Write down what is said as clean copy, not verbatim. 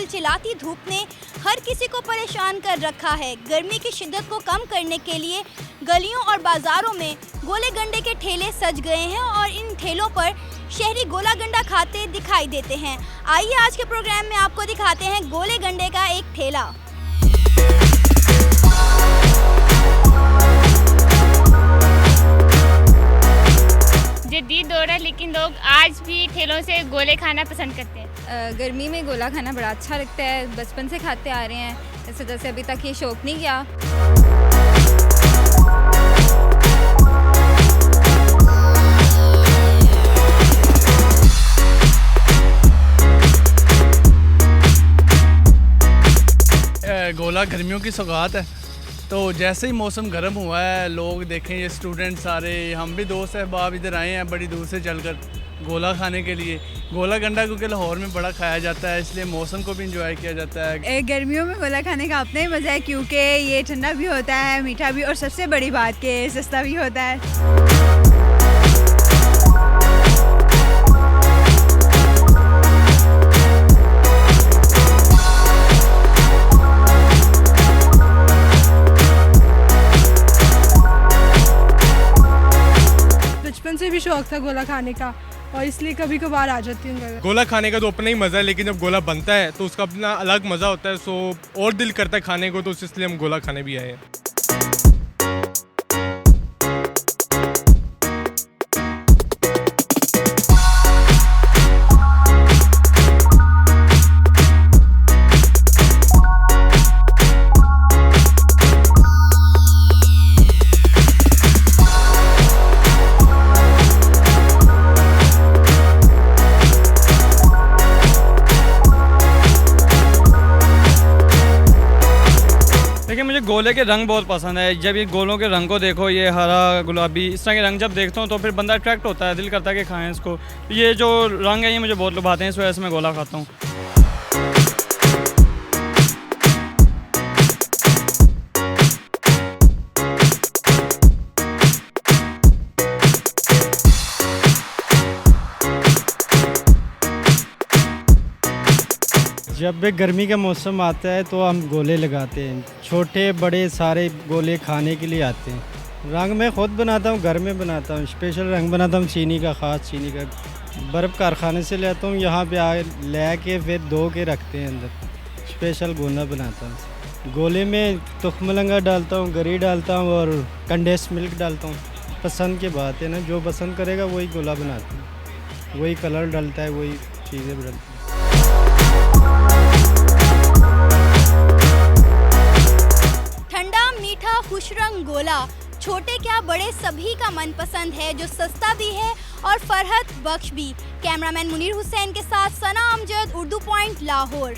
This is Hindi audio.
चिलचिलाती धूप ने हर किसी को परेशान कर रखा है। गर्मी की शिद्दत को कम करने के लिए गलियों और बाज़ारों में गोले गंडे के ठेले सज गए हैं और इन ठेलों पर शहरी गोला गंडा खाते दिखाई देते हैं। आइए आज के प्रोग्राम में आपको दिखाते हैं गोले गंडे का एक ठेला। जदीद दौर है लेकिन लोग आज भी ठेलों से गोले खाना पसंद करते हैं। गर्मी में गोला खाना बड़ा अच्छा लगता है, बचपन से खाते आ रहे हैं, इस वजह से अभी तक ये शौक नहीं किया। गोला गर्मियों की सौगात है, तो जैसे ही मौसम गर्म हुआ है लोग देखें, ये स्टूडेंट सारे, हम भी दोस्त अहबाब इधर आए हैं बड़ी दूर से चलकर गोला खाने के लिए। गोला गंडा क्योंकि लाहौर में बड़ा खाया जाता है, इसलिए मौसम को भी इंजॉय किया जाता है। गर्मियों में गोला खाने का अपना ही मज़ा है, क्योंकि ये ठंडा भी होता है, मीठा भी, और सबसे बड़ी बात कि सस्ता भी होता है। बचपन से भी शौक था गोला खाने का और इसलिए कभी कभार आ जाती हूँ। गोला खाने का तो अपना ही मज़ा है, लेकिन जब गोला बनता है तो उसका अपना अलग मज़ा होता है, सो और दिल करता है खाने को, तो इसलिए हम गोला खाने भी आए हैं। देखिए, मुझे गोले के रंग बहुत पसंद है। जब ये गोलों के रंग को देखो, ये हरा, गुलाबी, इस तरह के रंग जब देखता हूँ तो फिर बंदा अट्रैक्ट होता है, दिल करता है कि खाएं इसको। ये जो रंग है ये मुझे बहुत लुभाते हैं, इस वजह से मैं गोला खाता हूँ। जब भी गर्मी का मौसम आता है तो हम गोले लगाते हैं, छोटे बड़े सारे गोले खाने के लिए आते हैं। रंग मैं ख़ुद बनाता हूँ, घर में बनाता हूँ, स्पेशल रंग बनाता हूँ चीनी का, ख़ास चीनी का। बर्फ़ कारखाने से ले आता हूँ, यहाँ पे आ ले के फिर धो के रखते हैं अंदर, स्पेशल गोला बनाता हूँ। गोले में तुखमलंगा डालता हूँ, गरी डालता हूँ और कंडेंस मिल्क डालता हूँ। पसंद की बात है ना, जो पसंद करेगा वही गोला बनाते हैं, वही कलर डलता है, वही चीज़ें डलती हैं। मीठा खुशरंग गोला छोटे क्या बड़े सभी का मनपसंद है, जो सस्ता भी है और फरहत बख्श भी। कैमरामैन मुनीर हुसैन के साथ सना अमजद, उर्दू पॉइंट, लाहौर।